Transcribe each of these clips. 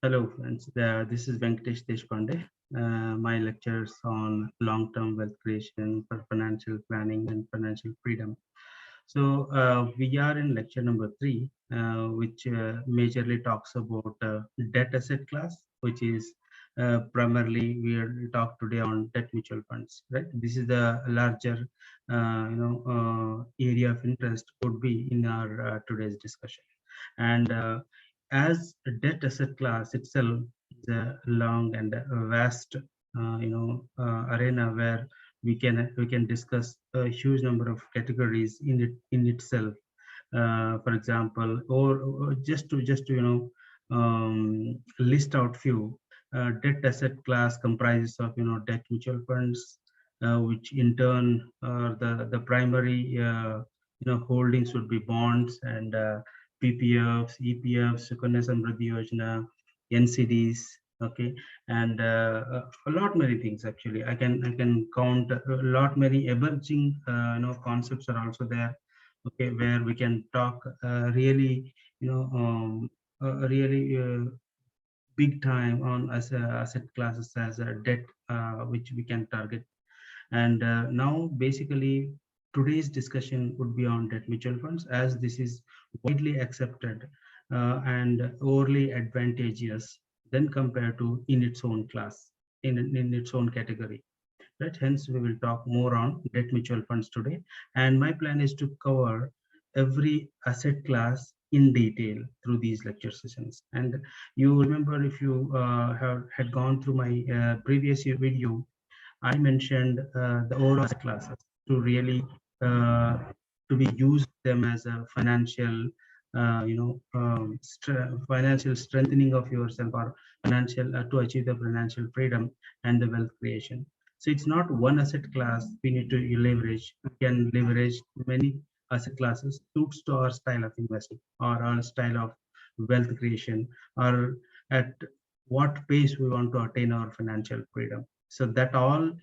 Hello, friends. This is Venkatesh Deshpande. My lectures on long-term wealth creation for financial planning and financial freedom. So we are in lecture number three, which majorly talks about debt asset class, which is primarily we will talk today on debt mutual funds. Right. This is the larger, area of interest would be in our today's discussion. And as a debt asset class itself is a long and a vast, arena where we can discuss a huge number of categories in itself. For example, or just to list out few. Debt asset class comprises of debt mutual funds, which in turn the primary holdings would be bonds and PPFs, EPFs, Sukanya Samriddhi Yojana, NCDs. Okay, and a lot many things actually. I can count a lot many emerging concepts are also there. Okay, where we can talk really really big time on as asset classes as a debt, which we can target. And now basically today's discussion would be on debt mutual funds, as this is widely accepted and overly advantageous than compared to in its own class, in its own category. Right, hence we will talk more on debt mutual funds today, and my plan is to cover every asset class in detail through these lecture sessions. And you remember, if you have had gone through my previous year video, I mentioned the overall asset classes to really uh, to be used them as a financial, financial strengthening of yourself, or financial to achieve the financial freedom and the wealth creation. So it's not one asset class we need to leverage. We can leverage many asset classes suits to our style of investing or our style of wealth creation, or at what pace we want to attain our financial freedom. So that all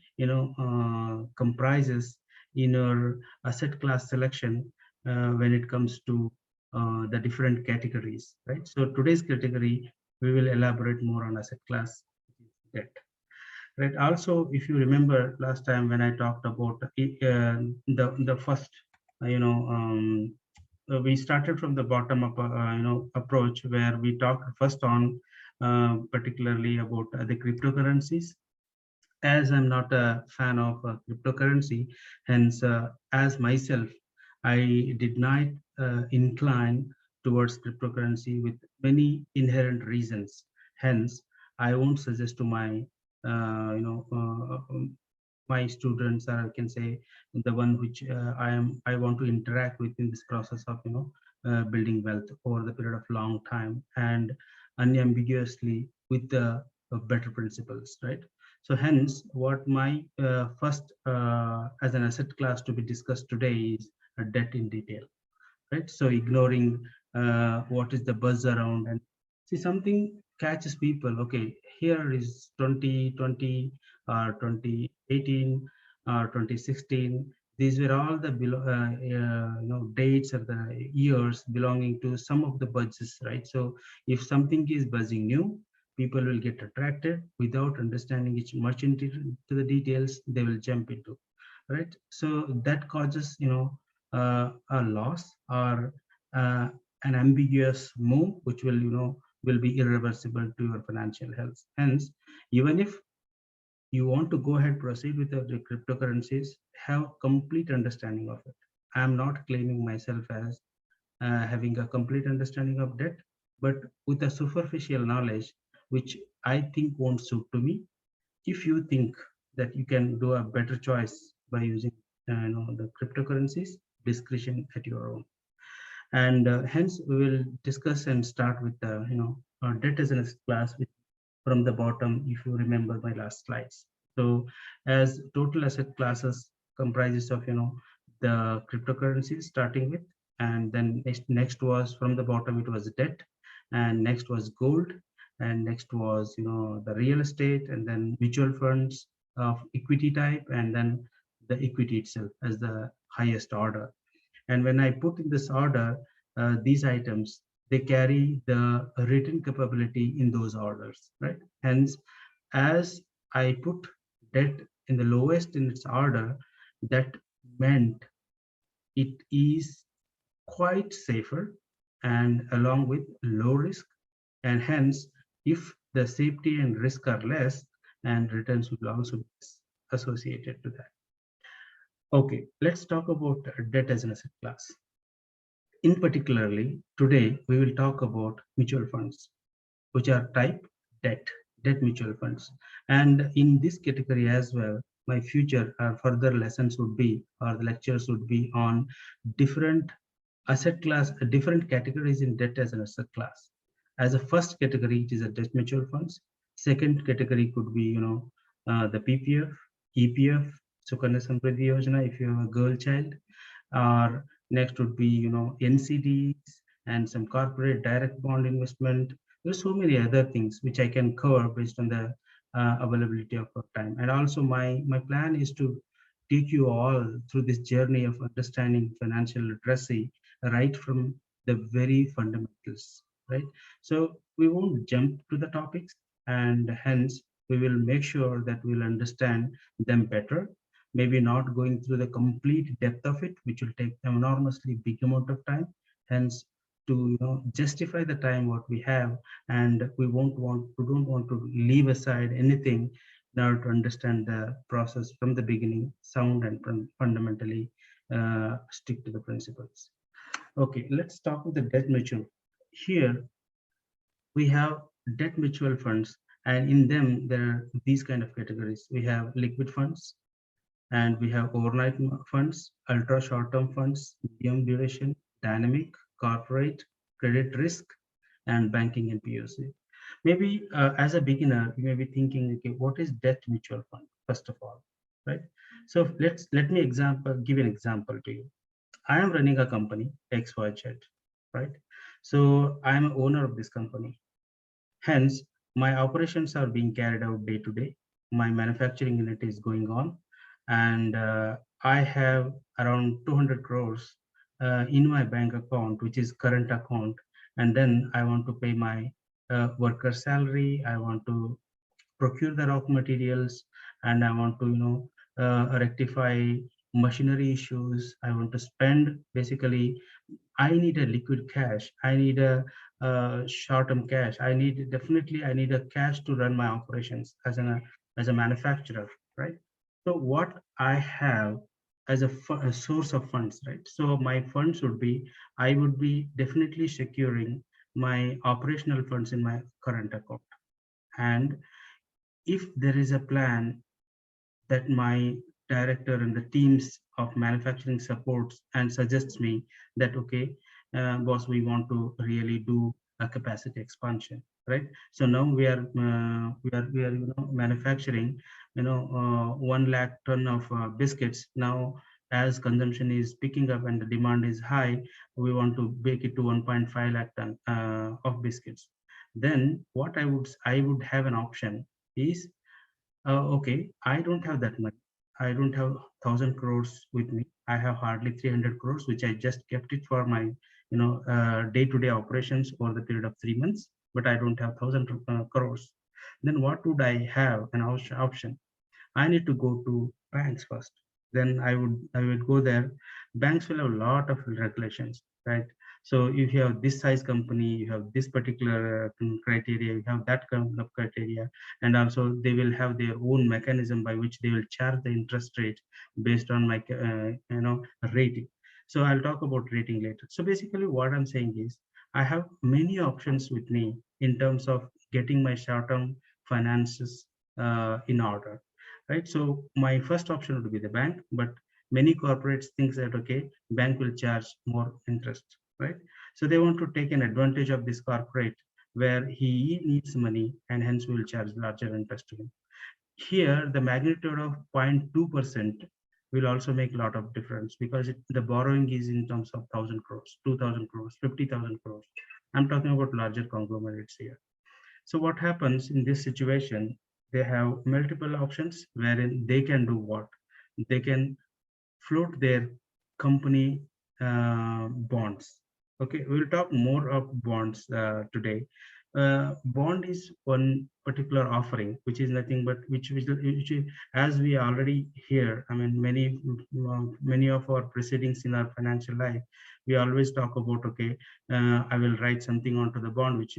comprises in our asset class selection when it comes to the different categories, right? So today's category we will elaborate more on asset class debt, right? Also, if you remember last time when I talked about the first, you know we started from the bottom up approach, where we talked first on particularly about the cryptocurrencies. As I'm not a fan of cryptocurrency, hence, as myself, I did not incline towards cryptocurrency with many inherent reasons. Hence, I won't suggest to my, my students, or I can say the one which I want to interact with in this process of building wealth over the period of long time and unambiguously with the better principles, right? So hence, what my first as an asset class to be discussed today is a debt in detail, right? So ignoring what is the buzz around, and see something catches people. Okay, here is 2020 or 2018 or 2016. These were all the dates or the years belonging to some of the buzzes, right? So if something is buzzing new, people will get attracted without understanding it much into to the details. They will jump into, right? So that causes a loss or uh, an ambiguous move, which will be irreversible to your financial health. Hence, even if you want to go ahead proceed with the cryptocurrencies, have complete understanding of it. I am not claiming myself as having a complete understanding of debt, but with a superficial knowledge, which I think won't suit to me. If you think that you can do a better choice by using the cryptocurrencies, discretion at your own. And hence we will discuss and start with the debt as an asset class from the bottom, if you remember my last slides. So as total asset classes comprises of the cryptocurrencies starting with, and then next was from the bottom, it was debt, and next was gold, and next was the real estate, and then mutual funds of equity type, and then the equity itself as the highest order. And when I put in this order these items, they carry the written capability in those orders, right? Hence, as I put debt in the lowest in its order, that meant it is quite safer and along with low risk, and hence if the safety and risk are less, and returns will also be associated to that. Okay, let's talk about debt as an asset class. In particularly today we will talk about mutual funds, which are type debt, debt mutual funds. And in this category as well, my future further lessons would be, or the lectures would be on different asset class, different categories in debt as an asset class. As a first category, it is a debt mutual funds. Second category could be, the PPF, EPF, Sukanya Samriddhi Yojana, if you have a girl child, or next would be, NCDs and some corporate direct bond investment. There's so many other things which I can cover based on the availability of our time. And also my plan is to take you all through this journey of understanding financial literacy right from the very fundamentals, right? So we won't jump to the topics, and hence we will make sure that we'll understand them better, maybe not going through the complete depth of it, which will take an enormously big amount of time. Hence, to justify the time what we have, and we don't want to leave aside anything in order to understand the process from the beginning, sound and fundamentally stick to the principles. Okay, let's talk with the debt mutual. Here we have debt mutual funds, and in them there are these kind of categories. We have liquid funds, and we have overnight funds, ultra short-term funds, medium duration, dynamic, corporate, credit risk, and banking and POC. Maybe as a beginner, you may be thinking, okay, what is debt mutual fund, first of all, right? So let me give an example to you. I am running a company, XYZ, right? So I am an owner of this company. Hence, my operations are being carried out day to day. My manufacturing unit is going on, and I have around 200 crores in my bank account, which is current account. And then I want to pay my worker salary. I want to procure the raw materials, and I want to, rectify machinery issues. I want to spend basically. I need a liquid cash. I need a short-term cash. I need a cash to run my operations as a manufacturer, right? So what I have as a source of funds, right? So my funds would be, I would be definitely securing my operational funds in my current account. And if there is a plan that my director and the teams of manufacturing supports and suggests me that, okay, boss, we want to really do a capacity expansion, right? So now we are manufacturing 1 lakh ton of biscuits now. As consumption is picking up and the demand is high, we want to make it to 1.5 lakh ton of biscuits. Then what I would have an option is, okay, I don't have that much. I don't have 1,000 crores with me. I have hardly 300 crores, which I just kept it for my, day-to-day operations over the period of 3 months. But I don't have 1,000 crores. Then what would I have an option? I need to go to banks first. Then I would go there. Banks will have a lot of regulations, right? So if you have this size company, you have this particular criteria, you have that kind of criteria, and also they will have their own mechanism by which they will charge the interest rate based on my rating. So I'll talk about rating later. So basically, what I'm saying is, I have many options with me in terms of getting my short-term finances in order, right? So my first option would be the bank, but many corporates think that, okay, bank will charge more interest, right? So they want to take an advantage of this corporate where he needs money and hence will charge larger interest to him. Here, the magnitude of 0.2% will also make a lot of difference, because the borrowing is in terms of 1,000 crores, 2,000 crores, 50,000 crores. I'm talking about larger conglomerates here. So what happens in this situation? They have multiple options wherein they can do what? They can float their company bonds. Okay, we'll talk more of bonds today. Bond is one particular offering, which is nothing but as we already hear. I mean, many of our proceedings in our financial life, we always talk about, okay, I will write something onto the bond, which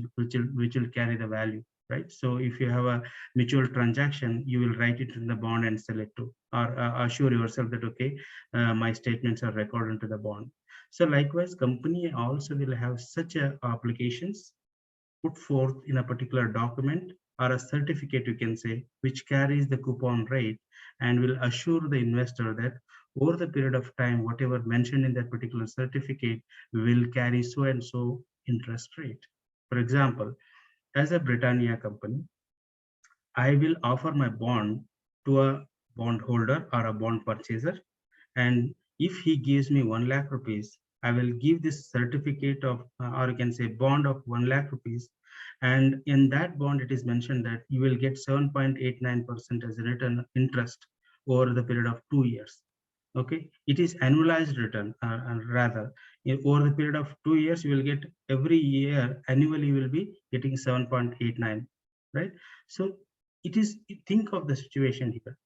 will carry the value, right? So if you have a mutual transaction, you will write it in the bond and sell it to, or assure yourself that, okay, my statements are recorded into the bond. So likewise, company also will have such a applications put forth in a particular document or a certificate, you can say, which carries the coupon rate and will assure the investor that over the period of time, whatever mentioned in that particular certificate will carry so and so interest rate. For example, as a Britannia company, I will offer my bond to a bond holder or a bond purchaser, and if he gives me 1 lakh rupees, I will give this certificate of, or you can say bond of 1 lakh rupees. And in that bond, it is mentioned that you will get 7.89% as a return interest over the period of 2 years. Okay, it is annualized return, rather, over the period of 2 years, you will get every year annually, you will be getting 7.89, right? So it is, think of the situation here.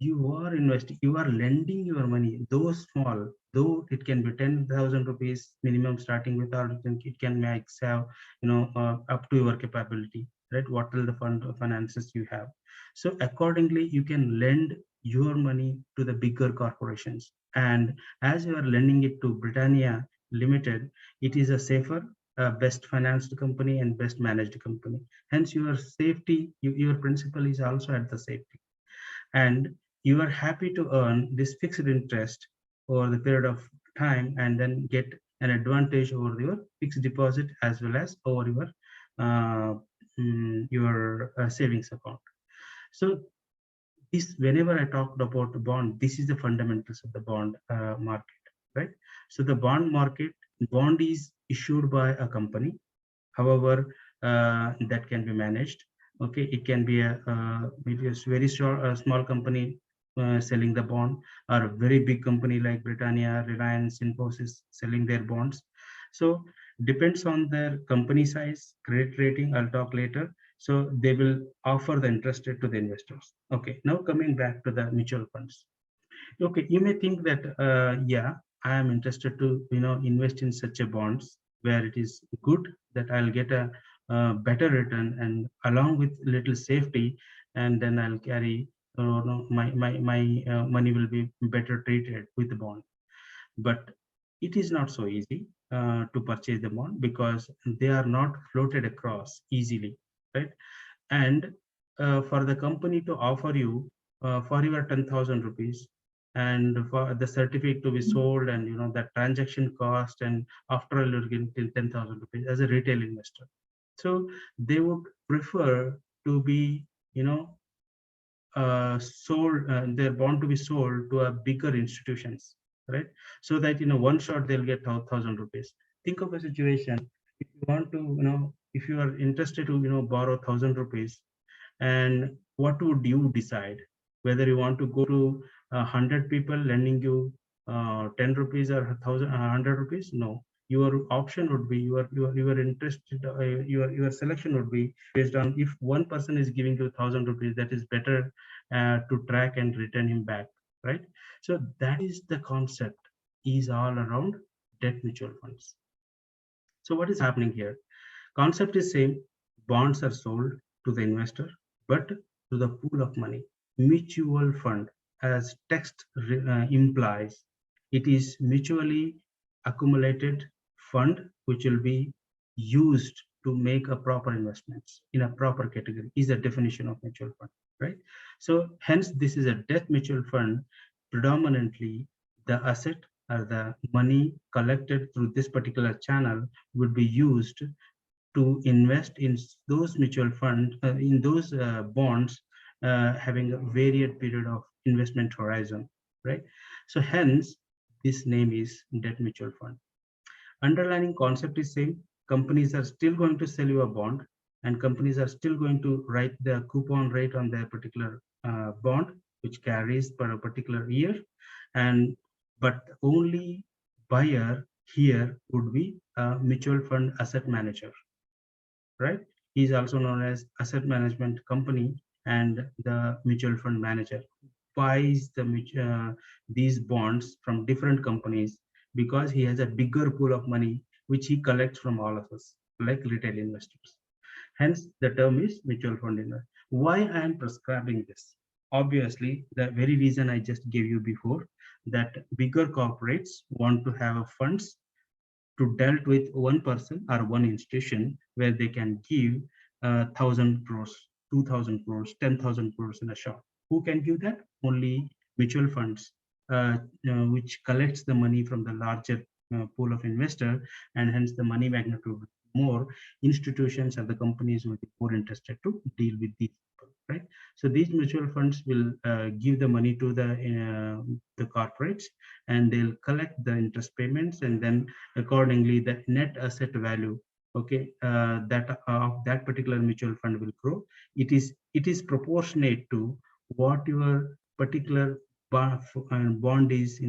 You are investing, you are lending your money, though small, though it can be 10,000 rupees minimum starting with, or it can max have, up to your capability, right? What are the finances you have? So accordingly, you can lend your money to the bigger corporations. And as you are lending it to Britannia Limited, it is a safer, best financed company and best managed company. Hence, your safety, your principal is also at the safety, and you are happy to earn this fixed interest over the period of time and then get an advantage over your fixed deposit as well as over uh, your savings account. So this, whenever I talked about the bond, this is the fundamentals of the bond market, right? So the bond market, bond is issued by a company. However, that can be managed. Okay, it can be maybe a very short, small company selling the bond, or a very big company like Britannia, Reliance, Infosys selling their bonds. So depends on their company size, credit rating. I'll talk later. So they will offer the interest rate to the investors. Okay, now coming back to the mutual funds. Okay, you may think that, yeah, I am interested to, invest in such a bonds where it is good that I'll get a, better return and along with little safety, and then I'll carry, no, my money will be better treated with the bond. But it is not so easy to purchase the bond because they are not floated across easily, right? And for the company to offer you for your 10,000 rupees, and for the certificate to be sold, and that transaction cost, and after all you're getting 10,000 rupees as a retail investor. So they would prefer to be, you know sold, their bond to be sold to a bigger institutions, right? So that, one shot they'll get 1,000 rupees. Think of a situation, if you want to, if you are interested to, borrow 1,000 rupees, and what would you decide? Whether you want to go to 100 people lending you 10 rupees or 100 rupees? No. Your option would be, your interested, your selection would be based on, if one person is giving you 1,000 rupees, that is better to track and return him back, right? So that is the concept, is all around debt mutual funds. So what is happening here? Concept is same. Bonds are sold to the investor, but to the pool of money. Mutual fund, as text implies, it is mutually accumulated fund which will be used to make a proper investments in a proper category, is the definition of mutual fund, right? So hence this is a debt mutual fund. Predominantly the asset or the money collected through this particular channel would be used to invest in those mutual funds, in those bonds, having a varied period of investment horizon, right? So hence, this name is debt mutual fund. Underlying concept is same. Companies are still going to sell you a bond, and companies are still going to write the coupon rate on their particular bond, which carries for a particular year, and but only buyer here would be a mutual fund asset manager, right? He is also known as asset management company and the mutual fund manager. Buys these bonds from different companies because he has a bigger pool of money which he collects from all of us, like retail investors. Hence, the term is mutual fund investor. Why I am prescribing this? Obviously, the very reason I just gave you before, that bigger corporates want to have funds to dealt with one person or one institution where they can give 1,000 crores, 2,000 crores, 10,000 crores in a shot. Who can give that? Only mutual funds, which collects the money from the larger pool of investor, and hence the money magnitude more. Institutions and the companies will be more interested to deal with these people, right? So these mutual funds will give the money to the corporates, and they'll collect the interest payments, and then accordingly the net asset value, okay, that of that particular mutual fund will grow. It is proportionate to what your particular bond is,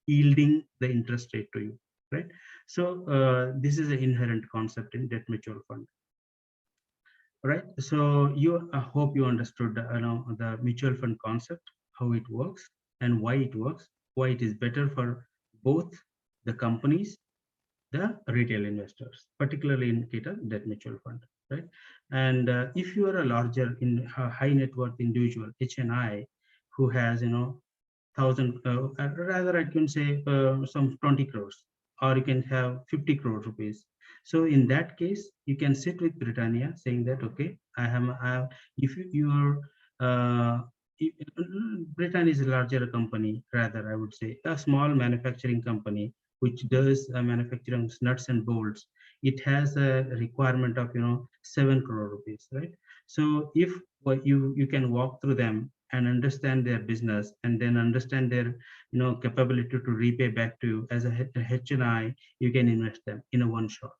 yielding the interest rate to you, right? So this is an inherent concept in debt mutual fund, right? So you hope you understood the mutual fund concept, how it works and why it works, why it is better for both the companies, the retail investors, particularly in case of debt mutual fund, right? And if you are a larger in high net worth individual, HNI, who has, thousand, rather I can say some 20 crores, or you can have 50 crores rupees. So in that case, you can sit with Britannia saying that, okay, if you're, if, Britannia is a larger company, rather I would say a small manufacturing company which does manufacturing nuts and bolts. It has a requirement of 7 crore rupees, right? So if you can walk through them and understand their business, and then understand their capability to repay back to you as a HNI, you can invest them in a one shot,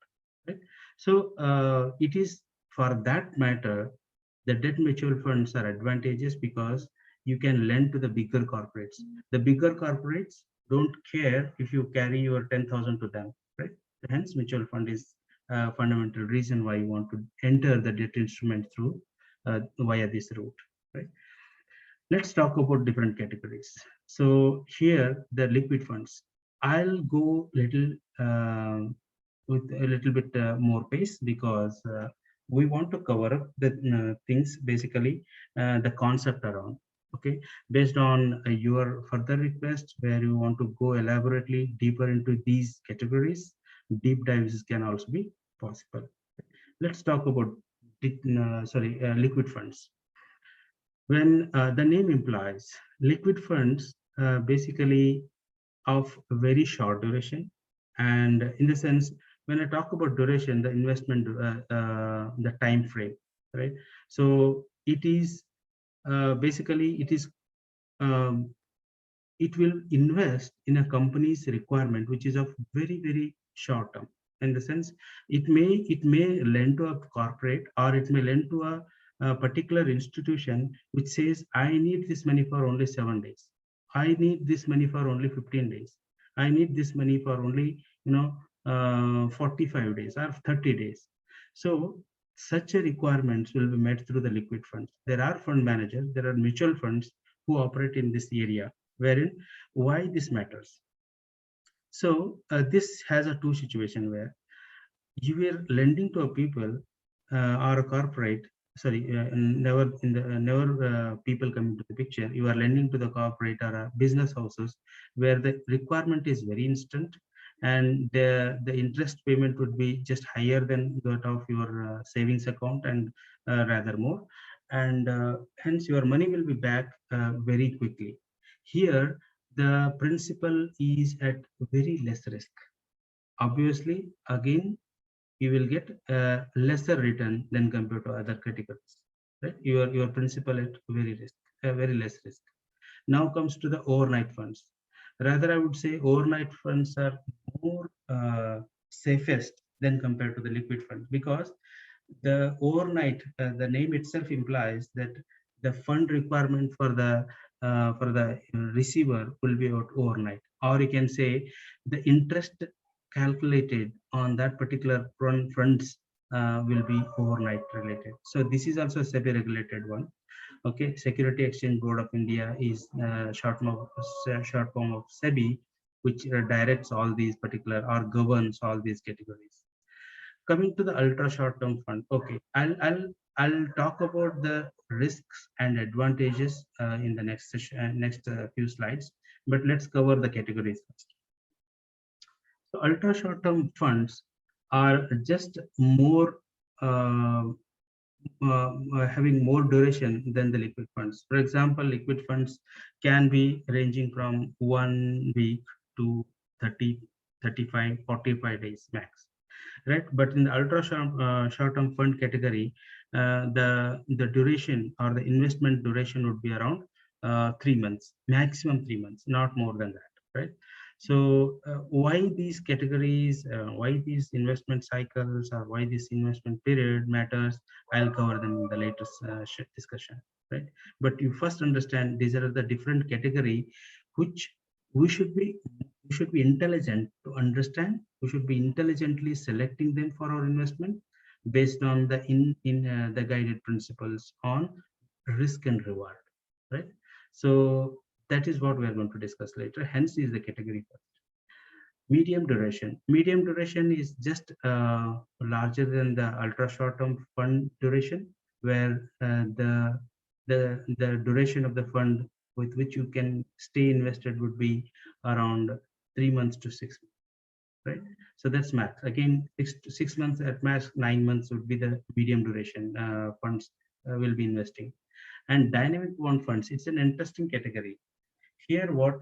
right? So it is, for that matter, the debt mutual funds are advantageous because you can lend to the bigger corporates. The bigger corporates don't care if you carry your 10,000 to them, right? Hence, mutual fund is a fundamental reason why you want to enter the debt instrument through via this route, right? Let's talk about different categories. So here, the liquid funds. I'll go little with a little bit more pace because we want to cover up the things, basically the concept around. Okay, based on your further request where you want to go elaborately deeper into these categories, deep dives can also be possible. Let's talk about liquid funds. When the name implies, liquid funds basically of very short duration, and in the sense, when I talk about duration, the investment, the time frame, right? So it is basically um, it will invest in a company's requirement which is of very very short term. In the sense, it may lend to a corporate, or it may lend to a particular institution which says, I need this money for only 7 days, I need this money for only 15 days, I need this money for only 45 days or 30 days. So such a requirements will be met through the liquid funds. There are fund managers, there are mutual funds who operate in this area, wherein why this matters. So this has a two situation where you were lending to a people or a corporate, sorry, never in the never people come into the picture. You are lending to the corporate or business houses where the requirement is very instant, and the interest payment would be just higher than that of your savings account, and rather more, and hence your money will be back very quickly. Here the principal is at very less risk. Obviously, again, you will get a lesser return than compared to other categories, right? Your principal at very risk, very less risk. Now comes to the overnight funds. Rather, I would say overnight funds are more safest than compared to the liquid funds, because the overnight, the name itself implies that the fund requirement for the receiver will be out overnight, or you can say the interest calculated on that particular funds will be overnight related. So this is also a SEBI regulated one. Okay, Security Exchange Board of India is short form of SEBI, which directs all these particular or governs all these categories. Coming to the ultra short term fund, okay, I'll talk about the risks and advantages in the next session, next few slides, but let's cover the categories first. So ultra short term funds are just more uh, having more duration than the liquid funds. For example, liquid funds can be ranging from 1 week to 30, 35, 45 days max, right? But in the ultra short-term fund category, the duration or the investment duration would be around 3 months, maximum 3 months, not more than that, right? So why these categories, why these investment cycles, or why this investment period matters, I'll cover them in the latest discussion, right? But you first understand these are the different category which we should be we should be intelligent to understand. We should be intelligently selecting them for our investment based on the guided principles on risk and reward, right? So that is what we are going to discuss later. Hence is the category first. Medium duration. Medium duration is just larger than the ultra short term fund duration, where the duration of the fund with which you can stay invested would be around 3 months to 6 months, right? So that's max. Again, 6 months at max, 9 months would be the medium duration funds will be investing. And dynamic bond funds, it's an interesting category. Here what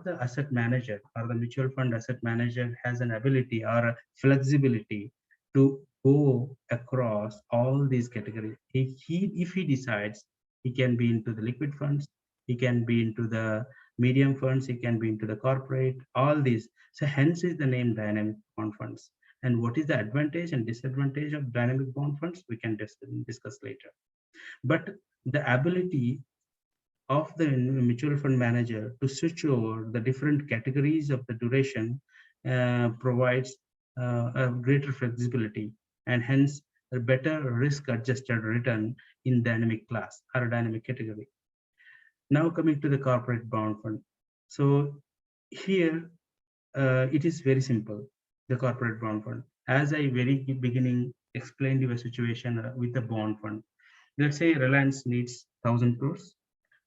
the asset manager or the mutual fund asset manager has an ability or a flexibility to go across all these categories. If he decides, he can be into the liquid funds, he can be into the medium funds, he can be into the corporate, all these. So hence is the name dynamic bond funds. And what is the advantage and disadvantage of dynamic bond funds, we can discuss later. But the ability of the mutual fund manager to switch over the different categories of the duration provides a greater flexibility, and hence a better risk adjusted return in dynamic class or dynamic category. Now coming to the corporate bond fund. So here it is very simple. The corporate bond fund, as I very beginning explained you a situation with the bond fund. Let's say Reliance needs 1,000 crores.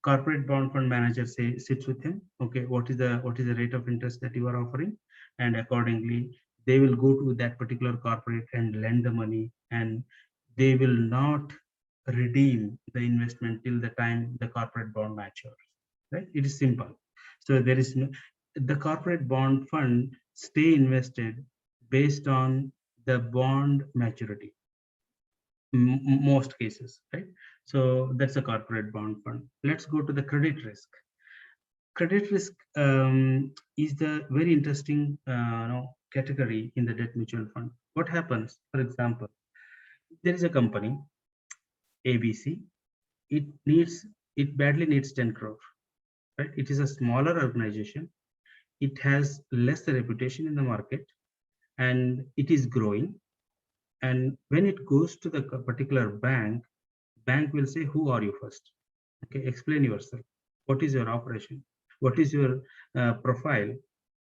Corporate bond fund manager sits with him. Okay, what is the rate of interest that you are offering, and accordingly they will go to that particular corporate and lend the money, and they will not redeem the investment till the time the corporate bond matures, right? It is simple. So there is no, the corporate bond fund stay invested based on the bond maturity, most cases, right? So that's a corporate bond fund. Let's go to the credit risk. Credit risk is the very interesting category in the debt mutual fund. What happens, for example, there is a company ABC. It needs, it badly needs 10 crore, right? It is a smaller organization. It has less reputation in the market, and it is growing. And when it goes to the particular bank will say, who are you first? Okay, explain yourself. What is your operation? What is your profile?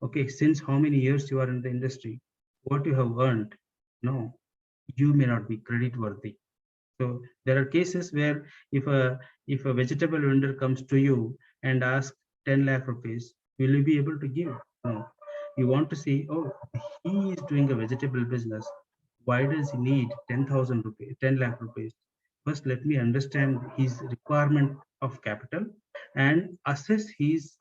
Okay, since how many years you are in the industry? What you have earned? No, you may not be credit worthy. So there are cases where if a vegetable vendor comes to you and asks 10 lakh rupees, will you be able to give? No. You want to see, oh, he is doing a vegetable business. Why does he need 10,000 rupees, 10 lakh rupees? First, let me understand his requirement of capital and assess his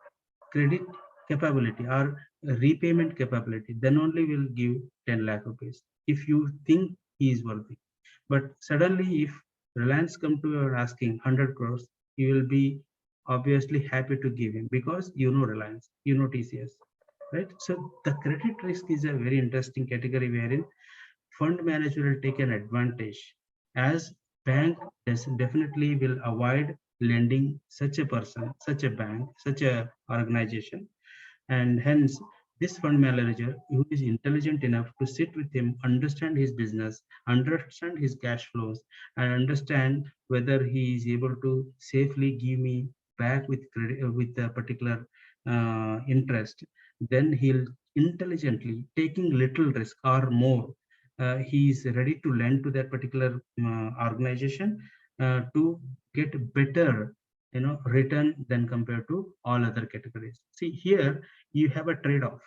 credit capability or repayment capability. Then only we'll give 10 lakh rupees if you think he is worthy. But suddenly, if Reliance come to you and asking 100 crores, you will be obviously happy to give him because you know Reliance, you know TCS, right? So the credit risk is a very interesting category wherein fund manager will take an advantage, as bank definitely will avoid lending such a person, such a bank, such a organization, and hence This fund manager who is intelligent enough to sit with him, understand his business, understand his cash flows, and understand whether he is able to safely give me back with credit with a particular interest, then he'll intelligently taking little risk or more. He is ready to lend to that particular organization to get better, return than compared to all other categories. See here, you have a trade-off.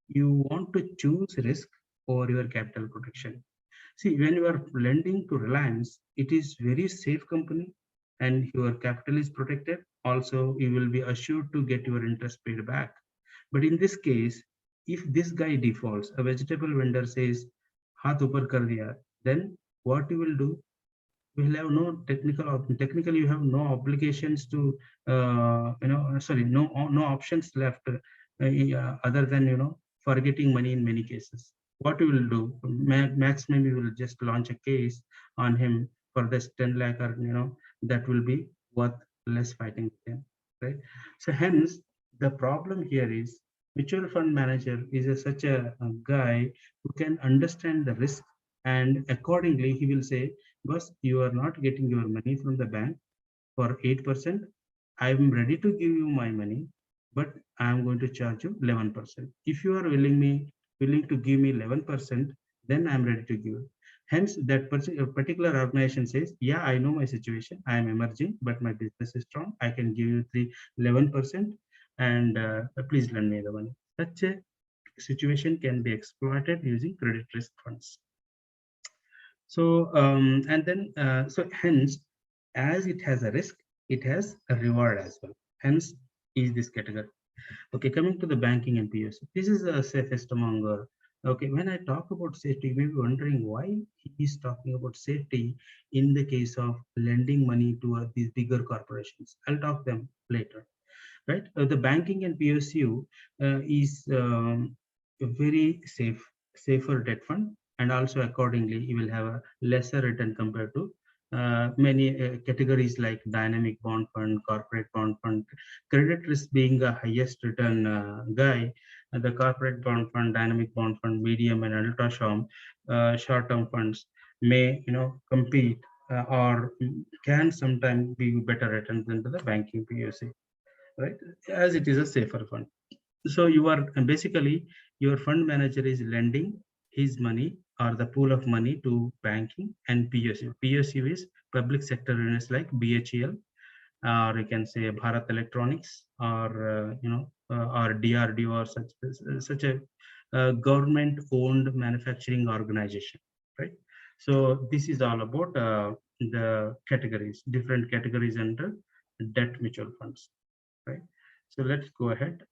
You want to choose risk over your capital protection. See, when you are lending to Reliance, it is very safe company and your capital is protected. Also, you will be assured to get your interest paid back. But in this case, if this guy defaults, a vegetable vendor says, "Haath upar kar diya," then what you will do? You will have no technically you have no obligations to sorry, no options left other than forgetting money in many cases. What you will do, maximum you will just launch a case on him for this 10 lakh, or that will be worth less fighting with him, right? So hence the problem here is mutual fund manager is such a guy who can understand the risk, and accordingly he will say, "Boss, you are not getting your money from the bank for 8%. I am ready to give you my money, but I am going to charge you 11%. If you are willing to give me 11%, then I am ready to give." Hence, that particular organization says, "Yeah, I know my situation. I am emerging, but my business is strong. I can give you 11%, and please lend me the money." Such a situation can be exploited using credit risk funds. So, and then, so hence, as it has a risk, it has a reward as well. Hence, is this category. Okay, coming to the banking and POC, this is the safest among. Okay, when I talk about safety, you may be wondering why he is talking about safety in the case of lending money to these bigger corporations. I'll talk them later, right? The banking and PSU is a very safer debt fund, and also accordingly, you will have a lesser return compared to many categories like dynamic bond fund, corporate bond fund. Credit risk being the highest return guy, the corporate bond fund, dynamic bond fund, medium and ultra short-term funds may compete or can sometimes be better returns than the banking PSU, right? As it is a safer fund. So you are basically, your fund manager is lending his money or the pool of money to banking and PSU. PSU is public sector units like BHEL, or you can say Bharat Electronics, or or DRDO, or such a government-owned manufacturing organization, right? So this is all about the categories, different categories under debt mutual funds, right? So let's go ahead,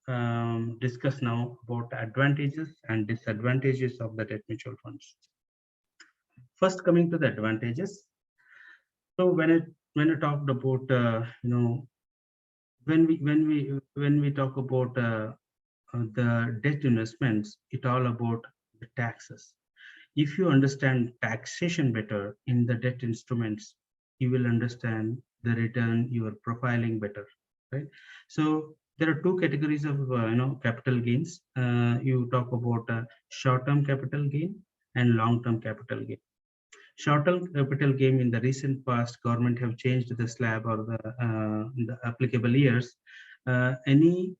discuss now about advantages and disadvantages of the debt mutual funds. First, coming to the advantages. So when I talked about when we talk about the debt investments, it all about the taxes. If you understand taxation better in the debt instruments, you will understand the return you are profiling better, right? So there are two categories of capital gains. You talk about short-term capital gain and long-term capital gain. Short-term capital gain, in the recent past, government have changed the slab or the applicable years. Any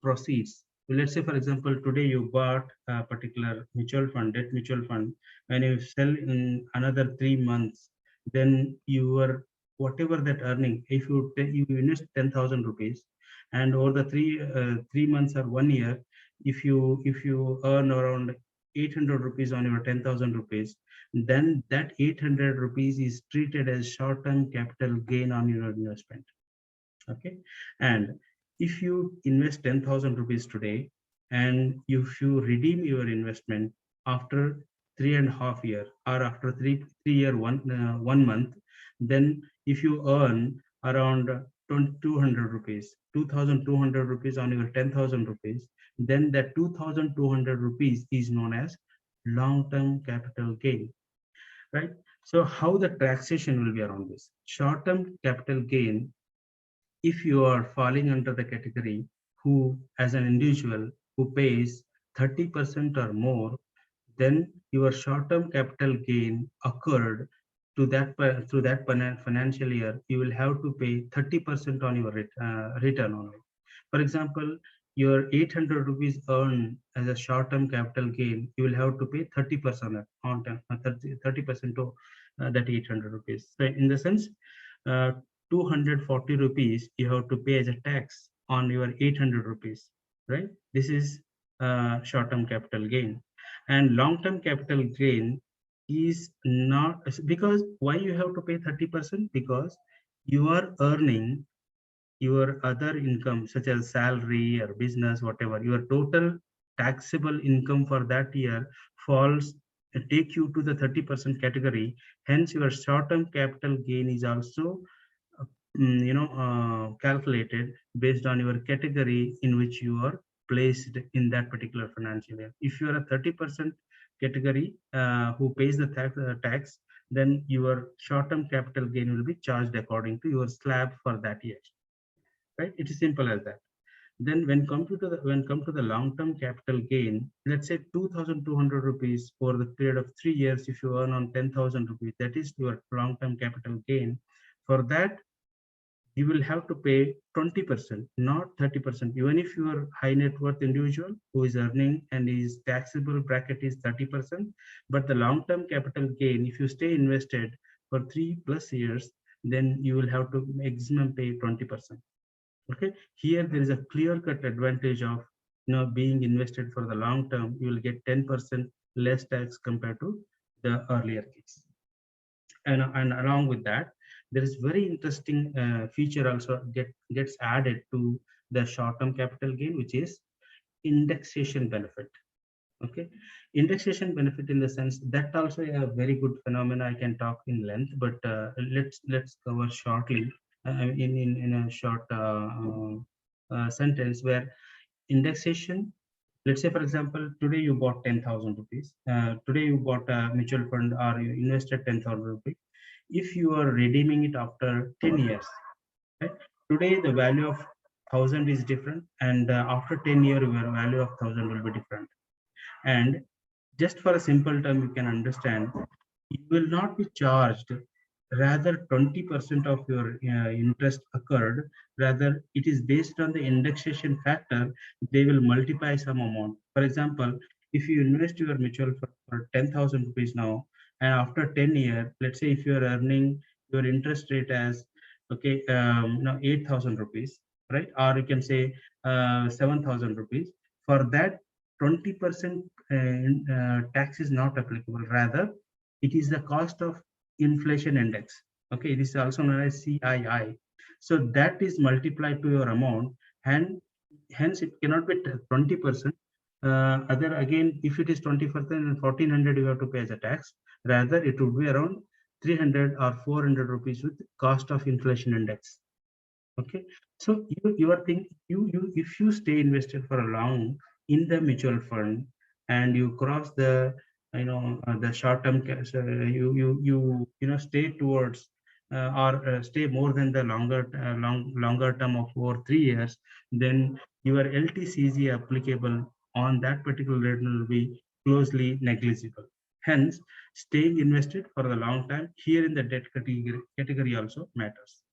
proceeds, let's say for example, today you bought a particular mutual fund, debt mutual fund, and you sell in another 3 months, then your whatever that earning, if you invest 10,000 rupees, and over the 3 months or 1 year, if you earn around 800 rupees on your 10,000 rupees, then that 800 rupees is treated as short-term capital gain on your investment. Okay, and if you invest 10,000 rupees today, and if you redeem your investment after 3.5 years, or after three year 1 month, then if you earn around 200 rupees, 2,200 rupees on your 10,000 rupees, then that 2,200 rupees is known as long-term capital gain, right? So how the taxation will be around this short-term capital gain? If you are falling under the category who, as an individual, who pays 30% or more, then your short-term capital gain occurred to that through that financial year, you will have to pay 30% on your return only. For example, your 800 rupees earned as a short-term capital gain, you will have to pay 30% on 30% to that 800 rupees. So in the sense, uh, 240 rupees you have to pay as a tax on your 800 rupees, right? This is short-term capital gain. And long-term capital gain is not, because why you have to pay 30%? Because you are earning your other income such as salary or business, whatever, your total taxable income for that year falls, take you to the 30% category. Hence your short-term capital gain is also calculated based on your category in which you are placed in that particular financial year. If you are a 30% category who pays the tax, then your short-term capital gain will be charged according to your slab for that year, right? It is simple as that. Then when come to the long-term capital gain, let's say 2,200 rupees for the period of 3 years, if you earn on 10,000 rupees, that is your long-term capital gain. For that, you will have to pay 20%, not 30%. Even if you are high net worth individual who is earning and his taxable bracket is 30%, but the long-term capital gain, if you stay invested for 3+ years, then you will have to maximum pay 20%. Okay, here there is a clear-cut advantage of being invested for the long term. You will get 10% less tax compared to the earlier case. And along with that, there is very interesting feature also gets added to the short-term capital gain, which is indexation benefit. Okay, indexation benefit in the sense that also a very good phenomena. I can talk in length, but let's cover shortly in a short sentence where indexation. Let's say, for example, today you bought 10,000 rupees. Today you bought a mutual fund or you invested 10,000 rupees. If you are redeeming it after 10 years, right? Today the value of 1,000 is different, and after 10 years, your value of 1,000 will be different. And just for a simple term, you can understand, you will not be charged, rather 20% of your interest occurred, rather it is based on the indexation factor. They will multiply some amount. For example, if you invest your mutual fund for 10,000 rupees now, and after 10 years, let's say if you are earning your interest rate as, okay, 8,000 rupees, right? Or you can say 7,000 rupees. For that, 20% tax is not applicable. Rather, it is the cost of inflation index. Okay, it is also known as CII. So that is multiplied to your amount, and hence it cannot be 20%. Other again, if it is 20%, then 1,400 you have to pay as a tax. Rather, it would be around 300 or 400 rupees with cost of inflation index. Okay, so you are thinking, you if you stay invested for a long in the mutual fund and you cross the the short term stay towards or stay more than the longer term of over 3 years, then your LTCG applicable on that particular rate will be closely negligible. Hence, staying invested for the long time here in the debt category also matters.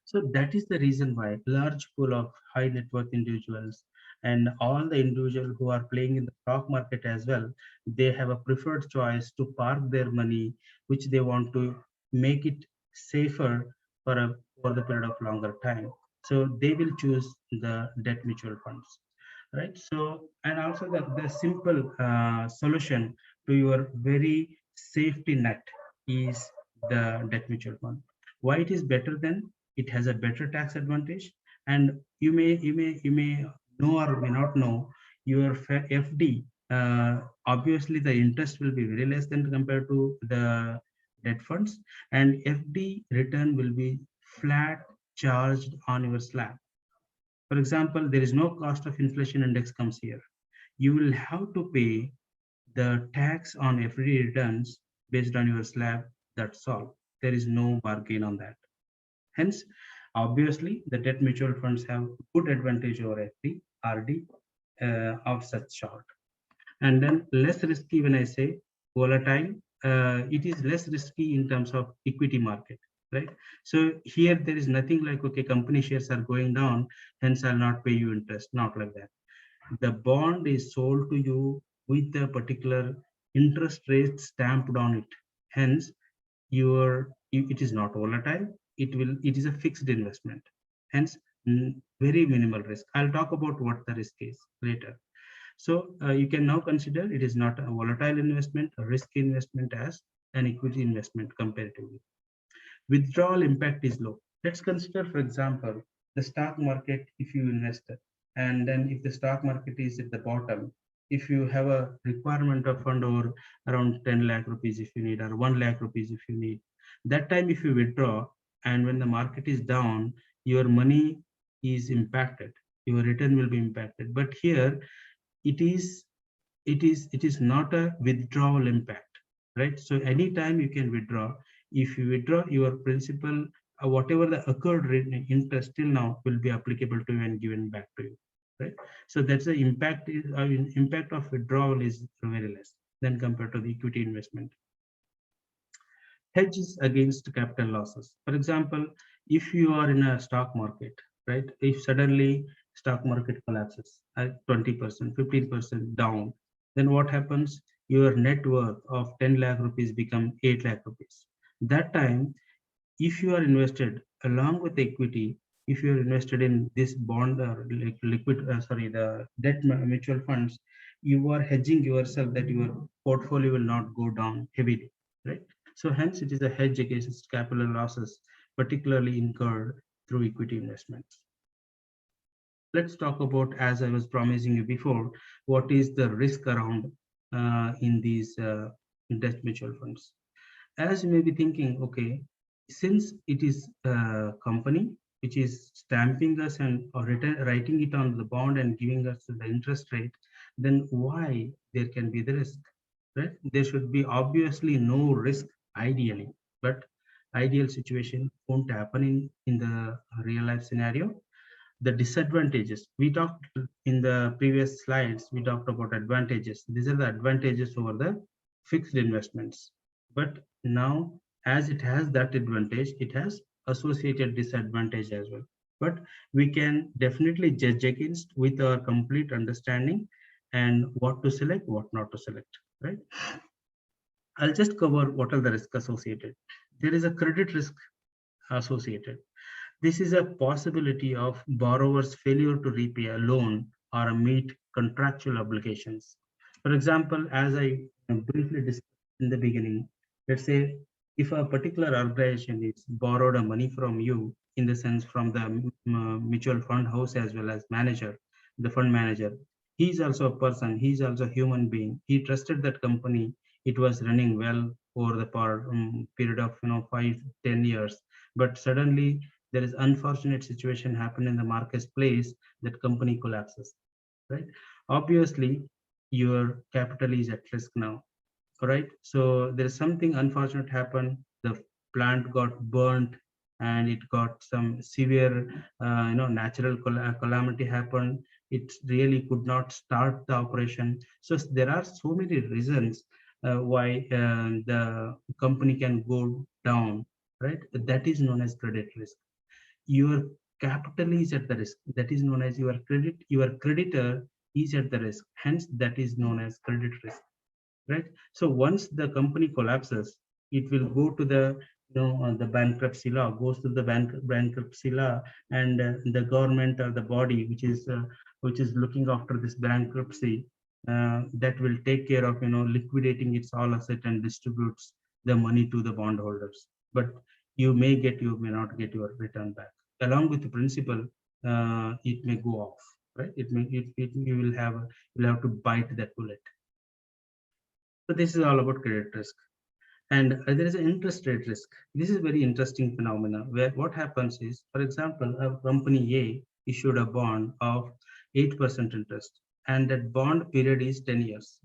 So that is the reason why large pool of high net worth individuals and all the individuals who are playing in the stock market as well, they have a preferred choice to park their money, which they want to make it safer for the period of longer time. So they will choose the debt mutual funds, right? So, and also the simple solution to your very safety net is the debt mutual fund. Why it is better than? It has a better tax advantage, and you may know or may not know, your FD, obviously the interest will be very less than compared to the debt funds, and FD return will be flat charged on your slab. For example, there is no cost of inflation index comes here. You will have to pay the tax on FD returns based on your slab. That's all. There is no bargain on that. Hence, obviously, the debt mutual funds have good advantage over FD, RD, of such short. And then less risky, when I say volatile, it is less risky in terms of equity market, right? So here there is nothing like, okay, company shares are going down, hence I'll not pay you interest. Not like that. The bond is sold to you with a particular interest rate stamped on it. Hence it is not volatile. It is a fixed investment. Hence very minimal risk. I'll talk about what the risk is later. So you can now consider it is not a volatile investment, a risk investment as an equity investment comparatively. Withdrawal impact is low. Let's consider, for example, the stock market. If you invest, and then if the stock market is at the bottom, if you have a requirement of fund over around 10 lakh rupees if you need, or 1 lakh rupees if you need, that time if you withdraw, and when the market is down, your money is impacted, your return will be impacted. But here it is it is not a withdrawal impact, right? So anytime you can withdraw. If you withdraw, your principal, whatever the accrued interest till now will be applicable to you and given back to you, right? So that's the impact is, impact of withdrawal is very less than compared to the equity investment. Hedges against capital losses. For example, if you are in a stock market, right? If suddenly stock market collapses at 20%, 15% down, then what happens? Your net worth of 10 lakh rupees become 8 lakh rupees. That time, if you are invested along with equity, if you are invested in this bond or liquid, the debt mutual funds, you are hedging yourself that your portfolio will not go down heavily, right? So hence it is a hedge against capital losses, particularly incurred through equity investments. Let's talk about, as I was promising you before, what is the risk around in these debt mutual funds. As you may be thinking, okay, since it is a company which is stamping us and or writing it on the bond and giving us the interest rate, then why there can be the risk, right? There should be obviously no risk ideally, but ideal situation won't happen in the real life scenario. The disadvantages we talked in the previous slides, we talked about advantages. These are the advantages over the fixed investments. But now, as it has that advantage, it has associated disadvantage as well. But we can definitely judge against with our complete understanding and what to select, what not to select, right? I'll just cover what are the risks associated. There is a credit risk associated. This is a possibility of borrower's failure to repay a loan or meet contractual obligations. For example, as I briefly discussed in the beginning, let's say if a particular organization is borrowed a money from you, in the sense from the mutual fund house as well as manager, the fund manager, he is also a person, he is also a human being. He trusted that company, it was running well over the period of 5-10 years, but suddenly there is unfortunate situation happen in the marketplace, that company collapses, right? Obviously your capital is at risk now, right? So there is something unfortunate happen, the plant got burnt and it got some severe natural calamity happened. It really could not start the operation. So there are so many reasons why the company can go down, right? That is known as credit risk. Your capital is at the risk, that is known as your creditor is at the risk, hence that is known as credit risk, right? So once the company collapses, it will go to the the bankruptcy law, goes to the bankruptcy law, and the government or the body which is looking after this bankruptcy, that will take care of liquidating its all asset and distributes the money to the bondholders. But you may get, you may not get your return back along with the principal. It may go off, right? You will have to bite that bullet. So this is all about credit risk. And there is an interest rate risk. This is very interesting phenomena where what happens is, for example, a company A issued a bond of 8% interest, and that bond period is 10 years.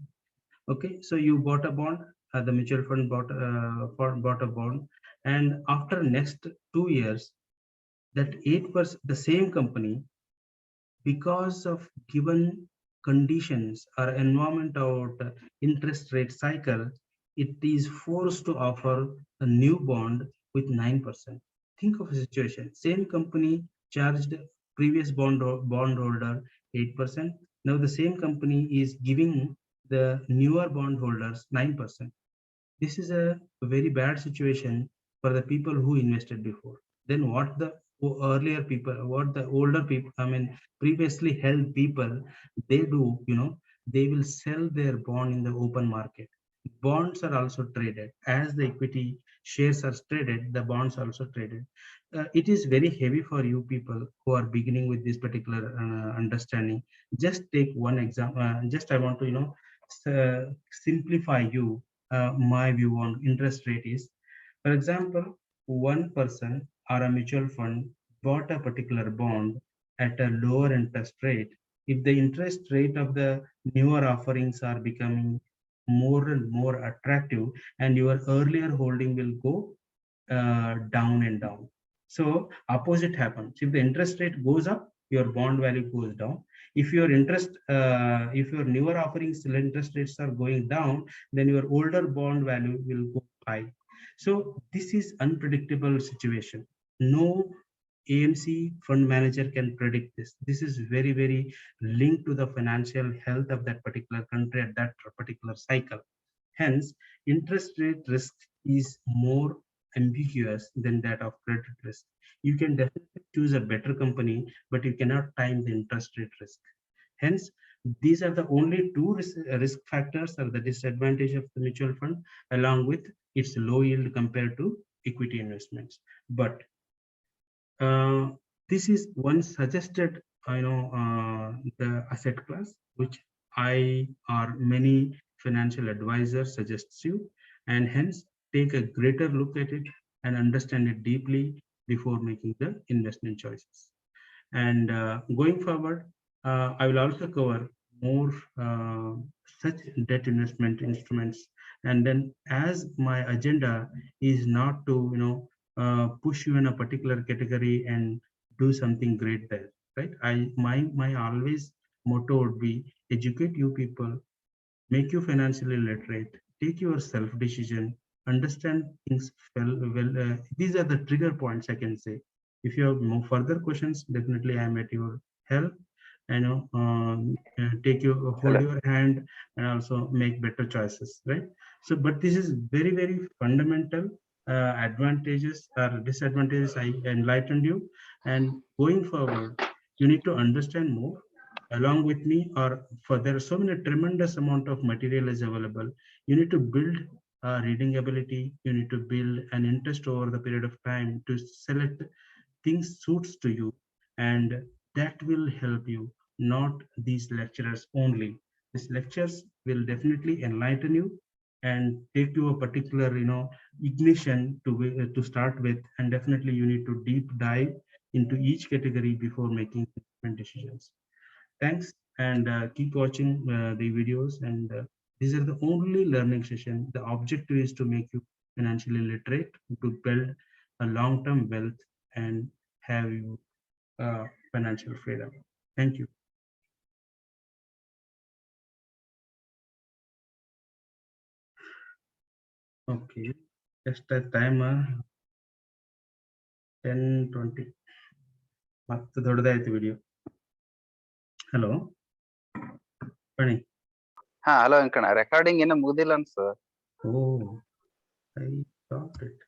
Okay, so you bought a bond, the mutual fund bought a bond, and after next 2 years, that 8%, the same company, because of given conditions or environment or interest rate cycle, it is forced to offer a new bond with 9%. Think of a situation, same company charged previous bondholder 8%. Now the same company is giving the newer bondholders 9%. This is a very bad situation for the people who invested before. Then what the earlier people, what the older people, I mean, previously held people, they do, they will sell their bond in the open market. Bonds are also traded. As the equity shares are traded, the bonds are also traded. It is very heavy for you people who are beginning with this particular understanding. Just take one example. Just I want to, simplify you my view on interest rate is, for example, one person or a mutual fund bought a particular bond at a lower interest rate. If the interest rate of the newer offerings are becoming more and more attractive, and your earlier holding will go down and down. So opposite happens. If the interest rate goes up, your bond value goes down. If your if your newer offerings interest rates are going down, then your older bond value will go high. So this is unpredictable situation. No AMC fund manager can predict this. This is very, very linked to the financial health of that particular country at that particular cycle. Hence, interest rate risk is more ambiguous than that of credit risk. You can definitely choose a better company, but you cannot time the interest rate risk. Hence, these are the only two risk factors or the disadvantage of the mutual fund, along with its low yield compared to equity investments. But this is one suggested, the asset class, which I or many financial advisors suggests you, and hence take a greater look at it and understand it deeply before making the investment choices. And going forward, I will also cover more such debt investment instruments. And then, as my agenda is not to, push you in a particular category and do something great there, right? My always motto would be educate you people, make you financially literate, take your self decision, understand things well. These are the trigger points, I can say. If you have more further questions, definitely I am at your help. Take you, hold your hand, and also make better choices, right? So, but this is very, very fundamental advantages or disadvantages I enlightened you. And going forward, you need to understand more along with me, or for there are so many tremendous amount of material is available. You need to build reading ability. You need to build an interest over the period of time to select things suits to you, and that will help you, not these lecturers only. These lectures will definitely enlighten you and take you a particular, ignition to start with, and definitely you need to deep dive into each category before making decisions. Thanks, and keep watching the videos. And these are the only learning session. The objective is to make you financially literate, to build a long-term wealth and have you financial freedom. Thank you. Okay, just a timer 10:20. ಮತ್ತೆ ದೊಡ್ಡದಾಯ್ತು video. Hello ಬನ್ನಿ. ಹಾ hello Venkanna, recording ಇನ್ನೂ ಮುಗ್ದಿಲ್ಲ ಅನ್ಸ. ಓ I thought it.